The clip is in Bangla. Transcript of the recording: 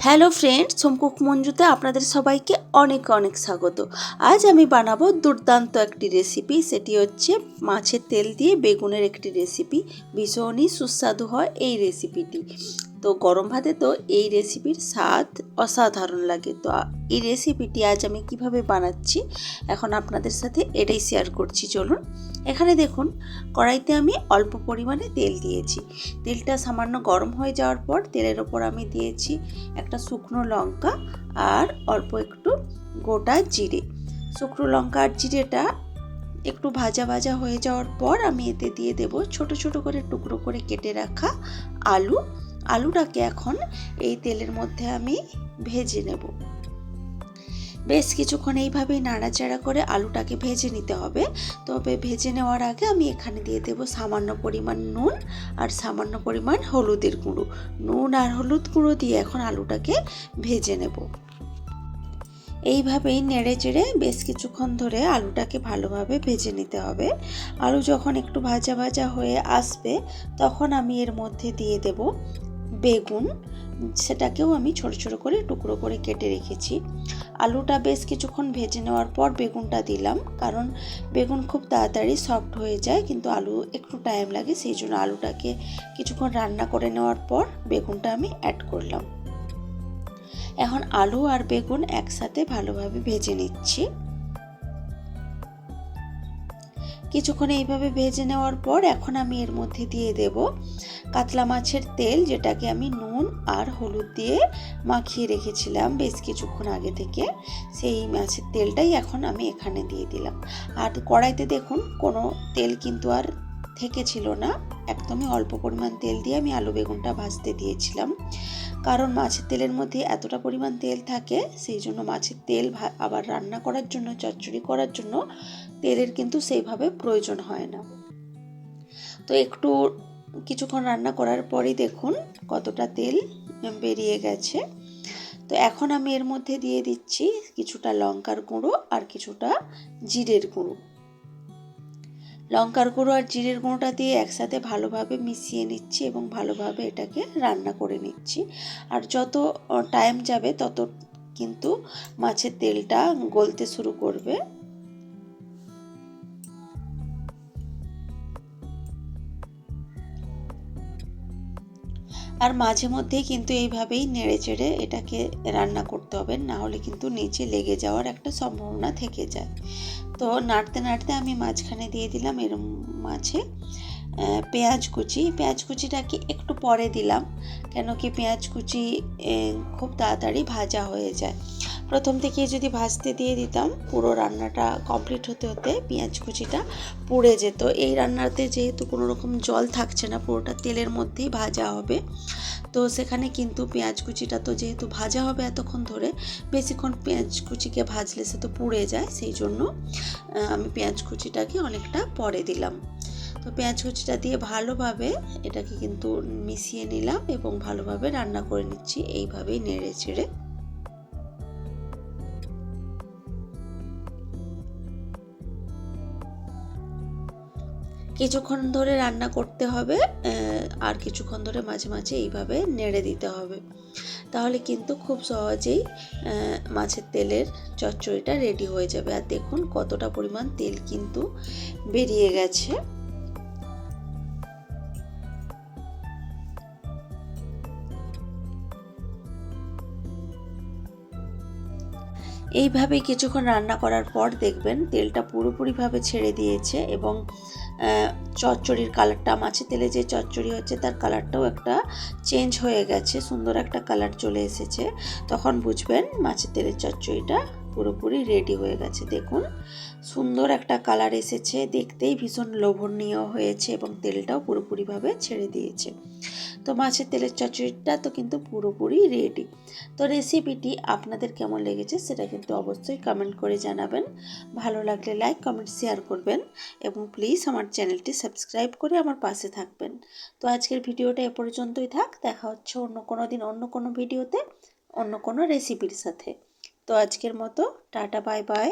হ্যালো ফ্রেন্ডস, হোমকুক মঞ্জুতে আপনাদের সবাইকে অনেক অনেক স্বাগত। আজ আমি বানাবো দুর্দান্ত একটি রেসিপি। সেটি হচ্ছে মাছের তেল দিয়ে বেগুনের একটি রেসিপি। ভীষণই সুস্বাদু হয় এই রেসিপিটি। তো গরম ভাতে তো এই রেসিপির স্বাদ অসাধারণ লাগে। তো এই রেসিপিটি আজ আমি কিভাবে বানাচ্ছি এখন আপনাদের সাথে এটাই শেয়ার করছি। চলুন। এখানে দেখুন, কড়াইতে আমি অল্প পরিমাণে তেল দিয়েছি। তেলটা সামান্য গরম হয়ে যাওয়ার পর তেলের ওপর আমি দিয়েছি একটা শুকনো লঙ্কা আর অল্প একটু গোটা জিরে। শুকনো লঙ্কা আর জিরেটা একটু ভাজা ভাজা হয়ে যাওয়ার পর আমি এতে দিয়ে দেব ছোট ছোট করে টুকরো করে কেটে রাখা আলু। আলুটাকে এখন এই তেলের মধ্যে আমি ভেজে নেব। বেশ কিছুক্ষণ এইভাবেই নাড়াচাড়া করে আলুটাকে ভেজে নিতে হবে। তবে ভেজে নেওয়ার আগে আমি এখানে দিয়ে দেব সামান্য পরিমাণ নুন আর সামান্য পরিমাণ হলুদের গুঁড়ো। নুন আর হলুদ গুঁড়ো দিয়ে এখন আলুটাকে ভেজে নেব। এইভাবেই নেড়ে চেড়ে বেশ কিছুক্ষণ ধরে আলুটাকে ভালোভাবে ভেজে নিতে হবে। আলু যখন একটু ভাজা ভাজা হয়ে আসবে তখন আমি এর মধ্যে দিয়ে দেব বেগুন। সেটাকেও আমি ছোট ছোট করে টুকরো করে কেটে রেখেছি। আলুটা বেশ কিছুক্ষণ ভেজে নেওয়ার পর বেগুনটা দিলাম, কারণ বেগুন খুব তাড়াতাড়ি সফট হয়ে যায়, কিন্তু আলু একটু টাইম লাগে। সেই জন্য আলুটাকে কিছুক্ষণ রান্না করে নেওয়ার পর বেগুনটা আমি অ্যাড করলাম। এখন আলু আর বেগুন একসাথে ভালোভাবে ভেজে নিচ্ছি। কিছুক্ষণ এইভাবে ভেজে নেওয়ার পর এখন আমি এর মধ্যে দিয়ে দেব কাতলা মাছের তেল, যেটাকে আমি নুন আর হলুদ দিয়ে মাখিয়ে রেখেছিলাম বেশ কিছুক্ষণ আগে থেকে। সেই মাছের তেলটাই এখন আমি এখানে দিয়ে দিলাম। আর কড়াইতে দেখুন কোনো তেল কিন্তু আর থেকে ছিল না। একদমই অল্প পরিমাণ তেল দিয়ে আমি আলু বেগুনটা ভাজতে দিয়েছিলাম, কারণ মাছের তেলের মধ্যে এতটা পরিমাণ তেল থাকে। সেই জন্য মাছের তেল আবার রান্না করার জন্য, চচ্চড়ি করার জন্য তেলের কিন্তু সেইভাবে প্রয়োজন হয় না। তো একটু কিছুক্ষণ রান্না করার পরই দেখুন কতটা তেল বেরিয়ে গেছে। তো এখন আমি এর মধ্যে দিয়ে দিচ্ছি কিছুটা লঙ্কার গুঁড়ো আর কিছুটা জিরের গুঁড়ো। লঙ্কার গুঁড়ো আর জিরের গুঁড়োটা দিয়ে একসাথে ভালোভাবে মিশিয়ে নিচ্ছি এবং ভালোভাবে এটাকে রান্না করে নিচ্ছি। আর যত টাইম যাবে তত কিন্তু মাছের তেলটা গলতে শুরু করবে। আর মাঝে মধ্যেই কিন্তু এইভাবেই নেড়ে চেড়ে এটাকে রান্না করতে হবে, না হলে কিন্তু নিচে লেগে যাওয়ার একটা সম্ভাবনা থেকে যায়। তো নাড়তে নাড়তে আমি মাঝখানে দিয়ে দিলাম এর মাঝে পেঁয়াজ কুচি। পেঁয়াজ কুচিটাকে একটু পরে দিলাম, কেন কি পেঁয়াজ কুচি খুব তাড়াতাড়ি ভাজা হয়ে যায়। প্রথম থেকে যদি ভাজতে দিয়ে দিতাম পুরো রান্নাটা কমপ্লিট হতে হতে পেঁয়াজ কুচিটা পুড়ে যেত। এই রান্নাতে যেহেতু কোনো রকম জল থাকছে না, পুরোটা তেলের মধ্যেই ভাজা হবে, তো সেখানে কিন্তু পেঁয়াজ কুচিটা তো যেহেতু ভাজা হবে এতক্ষণ ধরে, বেশিক্ষণ পেঁয়াজ কুচিকে ভাজলে সে তো পুড়ে যায়। সেই জন্য আমি পেঁয়াজ কুচিটাকে অনেকটা পরে দিলাম। তো পেঁয়াজ কুচিটা দিয়ে ভালোভাবে এটাকে কিন্তু মিশিয়ে নিলাম এবং ভালোভাবে রান্না করে নিচ্ছি এইভাবেই নেড়ে চেড়ে। কিছুক্ষণ ধরে রান্না করতে হবে, আর কিছুক্ষণ ধরে মাঝে মাঝে এইভাবে নেড়ে দিতে হবে। তাহলে কিন্তু খুব সহজেই মাছের তেলের চচ্চড়িটা রেডি হয়ে যাবে। আর দেখুন কতটা পরিমাণ তেল কিন্তু বেরিয়ে গেছে। এইভাবে কিছুক্ষণ রান্না করার পর দেখবেন তেলটা পুরোপুরিভাবে ছেড়ে দিয়েছে এবং চচ্চড়ির কালারটা, মাছের তেলে যে চচ্চড়ি হচ্ছে তার কালারটাও একটা চেঞ্জ হয়ে গেছে, সুন্দর একটা কালার চলে এসেছে। তখন বুঝবেন মাছের তেলের চচ্চড়িটা পুরোপুরি রেডি হয়ে গেছে। দেখুন সুন্দর একটা কালার এসেছে, দেখতেই ভীষণ লোভনীয় হয়েছে এবং তেলটাও পুরোপুরিভাবে ছেড়ে দিয়েছে। তো মাছের তেলের চচ্চড়িটা তো কিন্তু পুরোপুরি রেডি। তো রেসিপিটি আপনাদের কেমন লেগেছে সেটা কিন্তু অবশ্যই কমেন্ট করে জানাবেন। ভালো লাগলে লাইক, কমেন্ট, শেয়ার করবেন এবং প্লিজ আমার চ্যানেলটি সাবস্ক্রাইব করে আমার পাশে থাকবেন। তো আজকের ভিডিওটা এ পর্যন্তই থাক। দেখা হচ্ছে অন্য কোনো দিন অন্য কোনো ভিডিওতে অন্য কোনো রেসিপির সাথে। তো আজকের মতো টাটা, বাই বাই।